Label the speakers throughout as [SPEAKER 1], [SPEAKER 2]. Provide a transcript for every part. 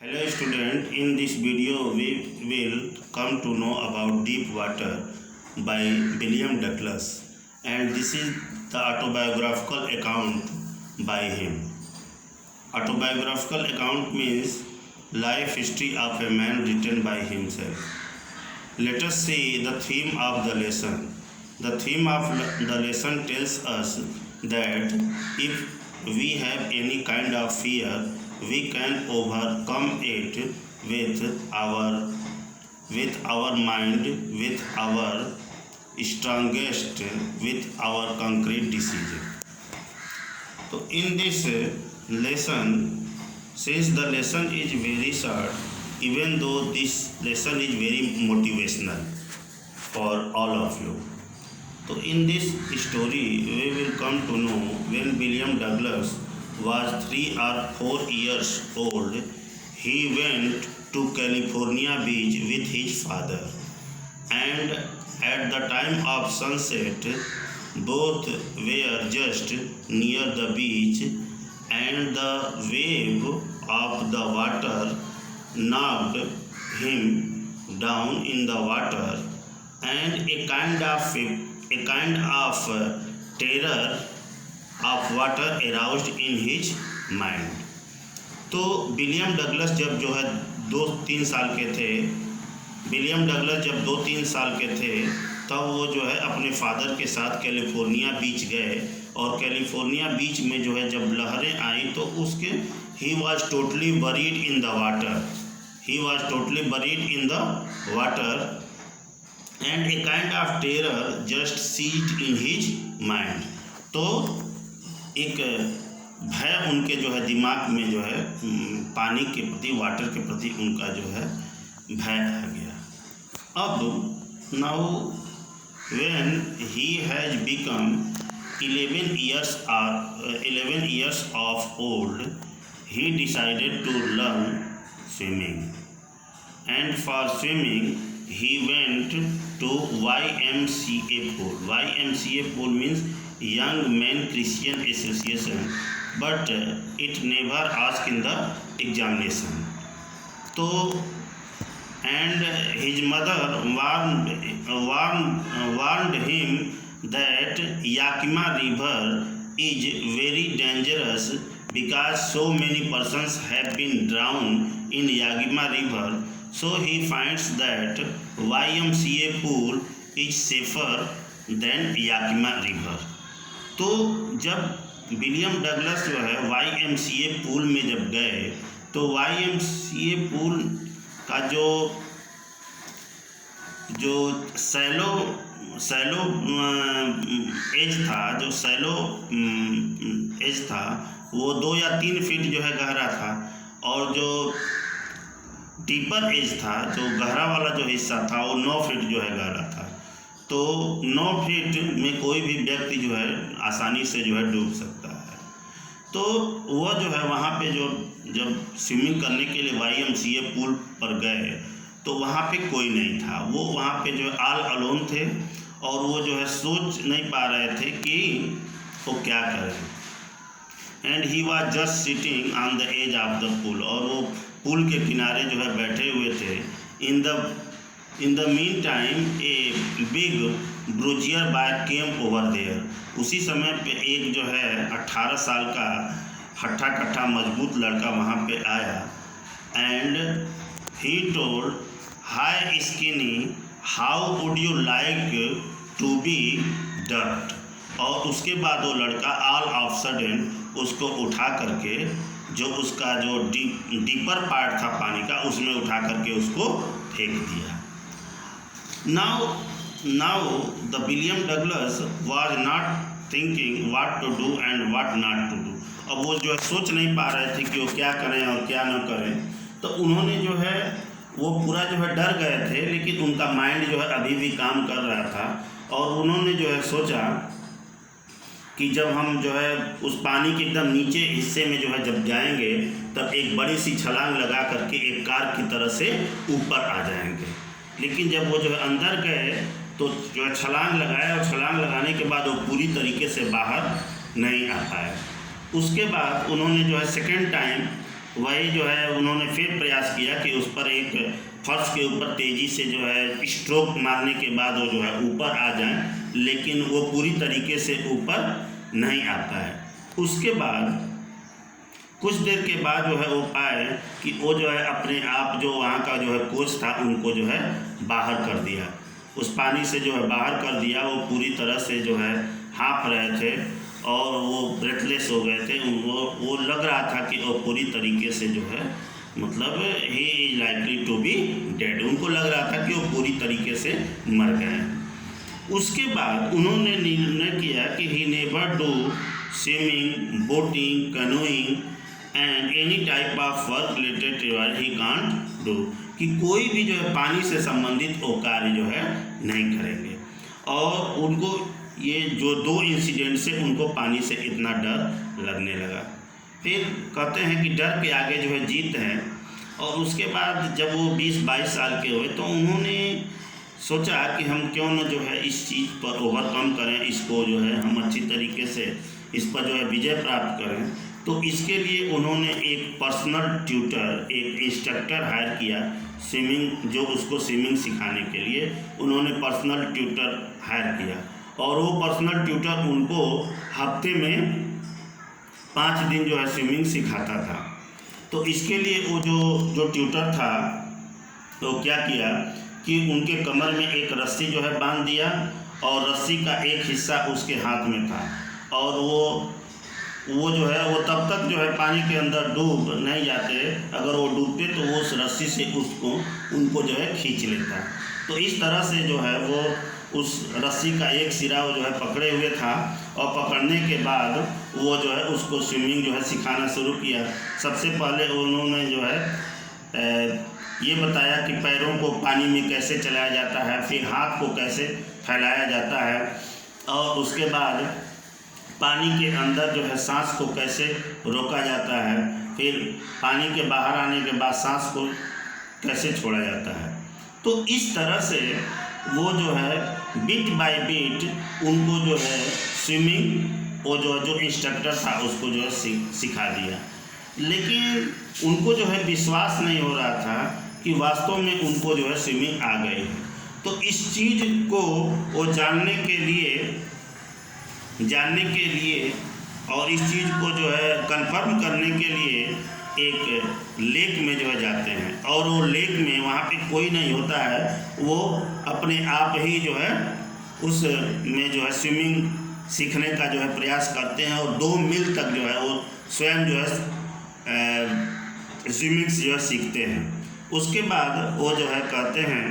[SPEAKER 1] Hello student, in this video we will come to know about deep water by William Douglas, and this is the autobiographical account by him. Autobiographical account means life history of a man written by himself. Let us see the theme of the lesson. The theme of the lesson tells us that if we have any kind of fear, we can overcome it with our mind, with our strongest, with our concrete decision. So in this lesson, since the lesson is very short, even though this lesson is very motivational for all of you. So in this story, we will come to know when William Douglas was 3 or 4 years old, he went to California Beach with his father, and at the time of sunset, both were just near the beach, and the wave of the water knocked him down in the water, and a kind of terror of water aroused in his mind. तो William Douglas जब जो है 2-3 साल के थे, William Douglas जब 2-3 साल के थे, तब वो जो है अपने फादर के साथ कैलिफोर्निया बीच गए, और कैलिफोर्निया बीच में जो है जब लहरें आई तो उसके he was totally buried in the water, and a kind of terror just seized in his mind. तो एक भय उनके जो है दिमाग में जो है पानी के प्रति, वाटर के प्रति उनका जो है भय आ गया. अब now when he has become 11 years of old, he decided to learn swimming, and for swimming he went to YMCA pool. YMCA pool means Young Men Christian Association, but it never asked in the examination. So, and his mother warned him that Yakima River is very dangerous because so many persons have been drowned in Yakima River. So he finds that YMCA pool is safer than Yakima River. तो जब William Douglas जो है YMCA pool में जब गए, तो YMCA pool का जो सैलो एज था, वो 2 या 3 फीट जो है गहरा था, और जो डीपर एज था, जो गहरा वाला जो हिस्सा था, वो 9 फीट जो है गहरा था. तो 9 फीट में कोई भी व्यक्ति जो है आसानी से जो है डूब सकता है. तो वो जो है वहाँ पे जब स्विमिंग करने के लिए YMCA पूल पर गए, तो वहाँ पे कोई नहीं था. वो वहाँ पे जो है ऑल अलोन थे, और वो जो है सोच नहीं पा रहे थे कि वो क्या करें. And he was just sitting on the edge of the pool, और वो पूल के किनारे जो है बैठे हुए थे. In the meantime, a big bruiser boy came over there. उसी समय पे एक जो है 18 साल का हट्ठा कट्ठा मजबूत लड़का वहाँ पे आया, and he told, "Hi skinny, how would you like to be ducked?" और उसके बाद वो लड़का ऑल ऑफ सडन उसको उठा करके, जो उसका जो डीपर पार्ट था पानी का, उसमें उठा करके उसको फेंक दिया. Now the William Douglas was not thinking what to do and what not to do. अब वो जो है सोच नहीं पा रहे थे कि वो क्या करें और क्या न करें. तो उन्होंने जो है वो पूरा जो है डर गए थे, लेकिन उनका माइंड जो है अभी भी काम कर रहा था, और उन्होंने जो है सोचा कि जब हम जो है उस पानी के एकदम नीचे हिस्से में जो है जब जाएंगे, तब एक बड़ी सी छलांग लगा करके एक कार की तरह से ऊपर आ जाएंगे. लेकिन जब वो जो है अंदर गए, तो जो है छलांग लगाया, और छलांग लगाने के बाद वो पूरी तरीके से बाहर नहीं आ पाए. उसके बाद उन्होंने जो है सेकेंड टाइम वही जो है उन्होंने फिर प्रयास किया कि उस पर एक फर्श के ऊपर तेज़ी से जो है स्ट्रोक मारने के बाद वो जो है ऊपर आ जाए, लेकिन वो पूरी तरीके से ऊपर नहीं आता है। उसके बाद कुछ देर के बाद जो है वो पाए कि वो जो है अपने आप जो वहाँ का जो है कोच था उनको जो है बाहर कर दिया, उस पानी से जो है बाहर कर दिया। वो पूरी तरह से जो है हाँफ रहे थे और वो ब्रेथलेस हो गए थे। वो लग रहा था कि वो पूरी तरीके से जो है मतलब he is likely to be dead, उनको लग रहा था कि वो पूरी तरीके से मर गए। उसके बाद उन्होंने निर्णय किया कि he never do swimming, boating, canoeing and any type of work related to he can't do, कि कोई भी जो है पानी से संबंधित वो कार्य जो है नहीं करेंगे। और उनको ये जो 2 इंसिडेंट से उनको पानी से इतना डर लगने लगा। फिर कहते हैं कि डर के आगे जो है जीत है। और उसके बाद जब वो 20-22 साल के हुए तो उन्होंने सोचा कि हम क्यों न जो है इस चीज़ पर ओवरकम करें, इसको जो है हम अच्छी तरीके से इस पर जो है विजय प्राप्त करें। तो इसके लिए उन्होंने एक पर्सनल ट्यूटर, एक इंस्ट्रक्टर हायर किया स्विमिंग, जो उसको स्विमिंग सिखाने के लिए उन्होंने पर्सनल ट्यूटर हायर किया। और वो पर्सनल ट्यूटर उनको हफ्ते में 5 दिन जो है स्विमिंग सिखाता था। तो इसके लिए वो जो ट्यूटर था तो क्या किया कि उनके कमर में एक रस्सी जो है बांध दिया और रस्सी का एक हिस्सा उसके हाथ में था। और वो जो है वो तब तक जो है पानी के अंदर डूब नहीं जाते, अगर वो डूबते तो वो उस रस्सी से उनको जो है खींच लेता। तो इस तरह से जो है वो उस रस्सी का एक सिरा वो जो है पकड़े हुए था और पकड़ने के बाद वो जो है उसको स्विमिंग जो है सिखाना शुरू किया। सबसे पहले उन्होंने जो है ये बताया कि पैरों को पानी में कैसे चलाया जाता है, फिर हाथ को कैसे फैलाया जाता है, और उसके बाद पानी के अंदर जो है सांस को कैसे रोका जाता है, फिर पानी के बाहर आने के बाद सांस को कैसे छोड़ा जाता है। तो इस तरह से वो जो है बिट बाय बिट उनको जो है स्विमिंग वो जो इंस्ट्रक्टर था उसको जो है सिखा दिया। लेकिन उनको जो है विश्वास नहीं हो रहा था कि वास्तव में उनको जो है स्विमिंग आ गई है। तो इस चीज़ को वो जानने के लिए और इस चीज़ को जो है कंफर्म करने के लिए एक लेक में जो है जाते हैं। और वो लेक में वहाँ पे कोई नहीं होता है, वो अपने आप ही जो है उस में जो है स्विमिंग सीखने का जो है प्रयास करते हैं और 2 मील तक जो है वो स्वयं जो है स्विमिंग जो है सीखते हैं। उसके बाद वो जो है कहते हैं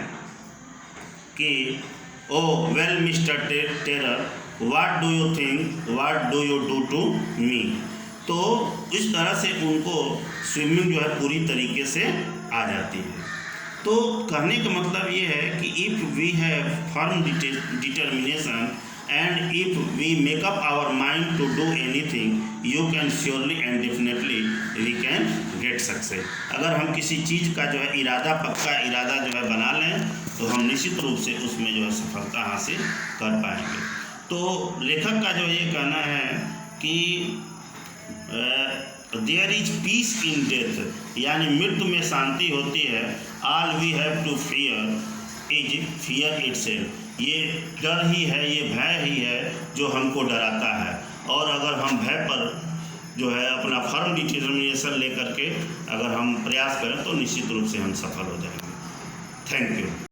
[SPEAKER 1] कि oh well mister terror, what do you think, what do you do to me. तो इस तरह से उनको स्विमिंग जो है पूरी तरीके से आ जाती है। तो कहने का मतलब ये है कि if we have firm determination and if we make up our mind to do anything, you can surely and definitely we can get success. अगर हम किसी चीज़ का जो है पक्का इरादा जो है बना लें तो हम निश्चित रूप से उसमें जो है सफलता हासिल कर पाएंगे। तो लेखक का जो ये कहना है कि there is peace in death, यानी मृत्यु में शांति होती है। All we have to fear is fear itself, ये डर ही है, ये भय ही है जो हमको डराता है। और अगर हम भय पर जो है अपना फर्म डिटर्मिनेशन लेकर के अगर हम प्रयास करें तो निश्चित रूप से हम सफल हो जाएंगे। Thank you.